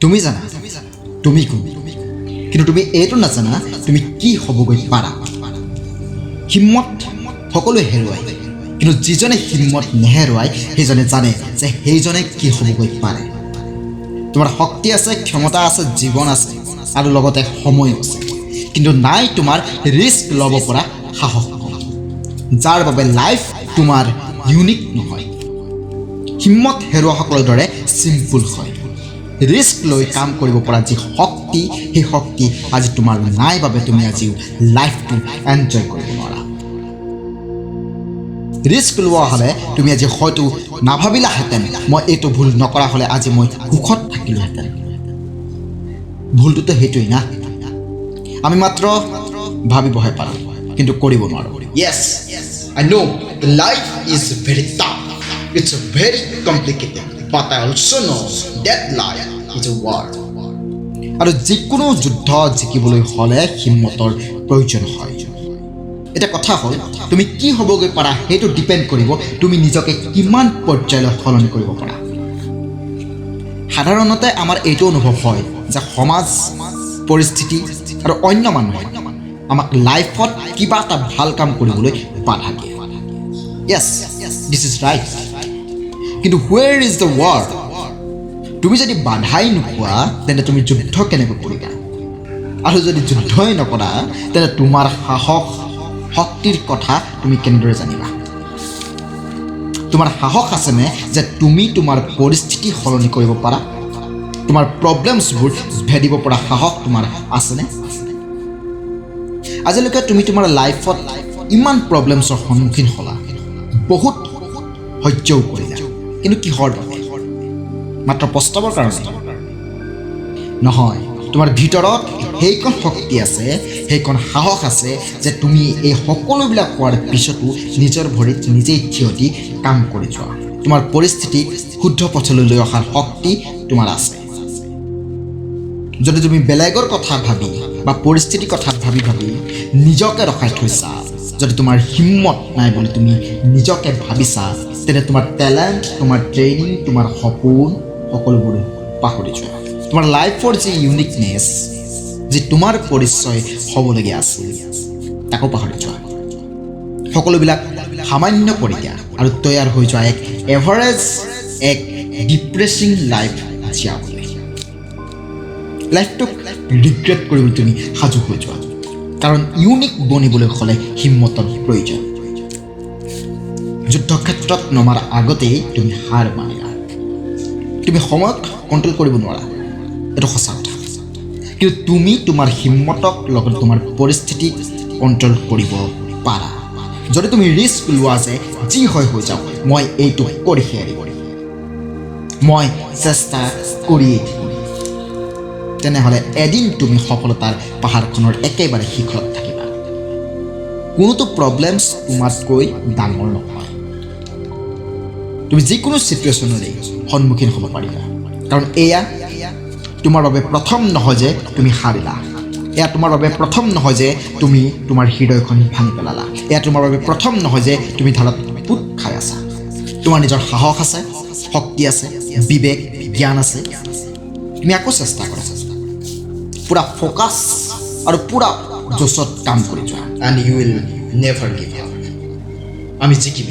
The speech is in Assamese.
তুমি জানা তুমি কোন, কিন্তু তুমি এইটো নাজানা তুমি কি হ'বগৈ পাৰা। হিম্মত সকলোৱে হেৰুৱায়, কিন্তু যিজনে হিম্মত নেহেৰুৱায় সেইজনে জানে যে সেইজনে কি হ'বগৈ পাৰে। তোমাৰ শক্তি আছে, ক্ষমতা আছে, জীৱন আছে আৰু লগতে সময়ো আছে, কিন্তু নাই তোমাৰ ৰিস্ক ল'ব পৰা সাহস, যাৰ বাবে লাইফ তোমাৰ ইউনিক নহয়। হিম্মত হেৰুৱাসকলৰ দৰে চিম্পুল হয়। ৰিস্ক লৈ কাম কৰিব পৰা যি শক্তি, সেই শক্তি আজি তোমাৰ নাই বাবে তুমি আজিও লাইফটো এনজয় কৰিব নোৱাৰা। ৰিস্ক লোৱা হ'লে তুমি আজি হয়তো নাভাবিলাহেঁতেন মই এইটো ভুল নকৰা হ'লে আজি মই সুখত থাকিলোহেঁতেন। ভুলটোতো সেইটোৱেই না, আমি মাত্ৰ ভাবিবহে পাৰোঁ কিন্তু কৰিব নোৱাৰোঁ। য়েছ, I know life is very tough, it's very complicated, but I also know that life is a war. আৰু যিকোনো যুদ্ধ জিকিবলৈ হ'লে হিম্মতৰ প্ৰয়োজন হয়। এটা কথা হ'ল তুমি কি হ'বগৈ পাৰা সেইটো ডিপেণ্ড কৰিব তুমি নিজকে কিমান পৰ্যায়লৈ সলনি কৰিব পাৰা। সাধাৰণতে আমাৰ এইটো অনুভৱ হয় যে সমাজ, পৰিস্থিতি আৰু অন্য মানুহে আমাক লাইফত কিবা এটা ভাল কাম কৰিবলৈ বাধা দিয়ে। য়েছ, দিছ ইজ ৰাইট, কিন্তু হুৱেৰ ইজ দ্য ৱাৰ? তুমি যদি বাধাই নোপোৱা তেন্তে তুমি যুদ্ধ কেনেকৈ কৰিবা? আৰু যদি যুদ্ধই নকৰা তেন্তে তোমাৰ সাহস, শক্তিৰ কথা তুমি কেনেদৰে জানিবা? তোমাৰ সাহস আছেনে যে তুমি তোমাৰ পৰিস্থিতি সলনি কৰিব পাৰা? তোমাৰ প্ৰব্লেমছবোৰ ভেদিব পৰা সাহস তোমাৰ আছেনে? আজিলৈকে তুমি তোমাৰ লাইফত ইমান প্ৰব্লেমছৰ সন্মুখীন হ'লা, বহুত সহ্যও কৰিলা, কিন্তু কিহৰ বাবে? মাত্ৰ পস্তাবৰ কাৰণে নহয়। তোমাৰ ভিতৰত সেইকণ শক্তি আছে, সেইকণ সাহস আছে যে তুমি এই সকলোবিলাক হোৱাৰ পিছতো নিজৰ ভৰিত নিজেই থিয় দি কাম কৰি যোৱা। তোমাৰ পৰিস্থিতি শুদ্ধ পথলৈ লৈ অহাৰ শক্তি তোমাৰ আছে। যদি তুমি বেলেগৰ কথা ভাবি বা পৰিস্থিতিৰ কথা ভাবি ভাবি নিজকে ৰখাই থৈছা, যদি তোমাৰ হিম্মত নাই বুলি তুমি নিজকে ভাবিছা, তেন্তে তোমাৰ টেলেণ্ট, তোমাৰ ট্ৰেইনিং, তোমাৰ সপোন সকলোবোৰ পাহৰি যোৱা। তোমাৰ লাইফৰ যি ইউনিকনেছ, যি তোমাৰ পৰিচয় হ'বলগীয়া আছিল, তাকো পাহৰি যোৱা। সকলোবিলাক সামান্য কৰি দিয়া আৰু তৈয়াৰ হৈ যোৱা এক এভাৰেজ, এক ডিপ্ৰেছিং লাইফ জীয়াবলৈ। লাইফটোক ৰিগ্ৰেট কৰিবলৈ তুমি সাজু হৈ যোৱা, কাৰণ ইউনিক বনিবলৈ হ'লে হিম্মতৰ প্ৰয়োজন। যুদ্ধক্ষেত্ৰত নমাৰ আগতেই তুমি হাৰ মানিলা। তুমি সময়ক কণ্ট্ৰল কৰিব নোৱাৰা, এইটো সঁচা কথা, কিন্তু তুমি তোমাৰ হিম্মতক লগত তোমাৰ পৰিস্থিতিক কণ্ট্ৰল কৰিব পাৰা। যদি তুমি ৰিস্ক লোৱা যে যি হয় হৈ যাওক, মই এইটো কৰিহে এৰিব, মই চেষ্টা কৰিয়েই থাকিম, তেনেহ'লে এদিন তুমি সফলতাৰ পাহাৰখনৰ একেবাৰে শিখৰত থাকিবা। কোনোটো প্ৰব্লেমছ তোমাতকৈ ডাঙৰ নহয়। তুমি যিকোনো ছিটুৱেশ্যনলৈ সন্মুখীন হ'ব পাৰিবা, কাৰণ এয়া তোমাৰ বাবে প্ৰথম নহয় যে তুমি হাৰিলা। এয়া তোমাৰ বাবে প্ৰথম নহয় যে তুমি তোমাৰ হৃদয়খন ভাঙি পেলালা। এয়া তোমাৰ বাবে প্ৰথম নহয় যে তুমি ঢালত পোত খাই আছা। তোমাৰ নিজৰ সাহস আছে, শক্তি আছে, বিবেক, জ্ঞান আছে। তুমি আকৌ চেষ্টা কৰা, পুৰা ফ'কাছ আৰু পুৰা জোচত কাম কৰি যোৱা, and you will never give up. আমি জিকিম।